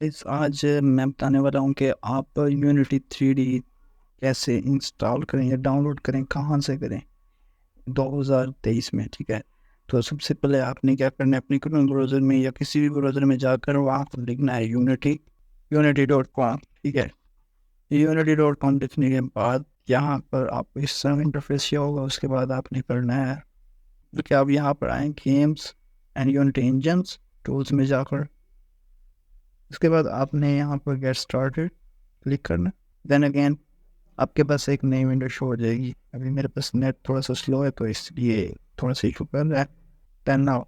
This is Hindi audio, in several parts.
इस आज मैं बताने वाला हूँ कि आप यूनिटी 3D कैसे इंस्टॉल करें या डाउनलोड करें, कहाँ से करें 2023 में। ठीक है, तो सबसे पहले आपने क्या करना है, अपने क्रोम ब्राउज़र में या किसी भी ब्राउज़र में जाकर वहाँ पर लिखना है unity.com। ठीक है, unity.com लिखने के बाद यहाँ पर आपको इस तरह इंटरफेस होगा। उसके बाद आपने करना है कि आप यहाँ पर आए games and unity engines tools में जाकर, उसके बाद आपने यहाँ पर गेट स्टार्टेड क्लिक करना। देन अगेन आपके पास एक नई विंडो शो हो जाएगी। अभी मेरे पास नेट थोड़ा सा स्लो है तो इसलिए थोड़ा सा इशू कर रहा है। देन नाउ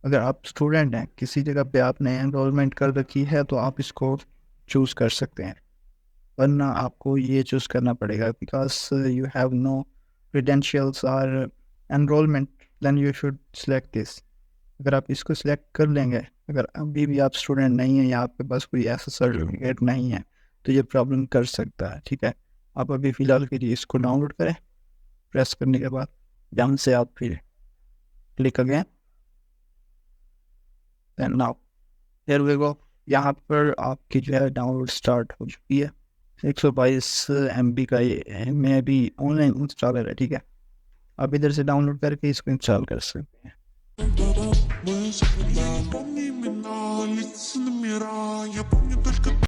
अगर आप स्टूडेंट हैं, किसी जगह पे आपने एनरोलमेंट कर रखी है तो आप इसको चूज़ कर सकते हैं, वरना आपको ये चूज़ करना पड़ेगा because you have no credentials और enrolment. Then you should select this. अगर आप इसको सिलेक्ट कर लेंगे, अगर अभी भी आप स्टूडेंट नहीं हैं या आपके पास कोई ऐसा सर्टिफिकेट नहीं है तो ये प्रॉब्लम कर सकता है। ठीक है, आप अभी फ़िलहाल के लिए इसको डाउनलोड करें। प्रेस करने के बाद यहाँ से आप फिर click again. Then now here we go. यहाँ पर आपकी जो है डाउनलोड स्टार्ट हो चुकी है। 122 MB का ये में भी ऑनलाइन इंस्टॉलर है। ठीक है, आप इधर से डाउनलोड करके इसको इंस्टॉल कर सकते हैं। Мы забыли, помни меня, лица номера. Я помню только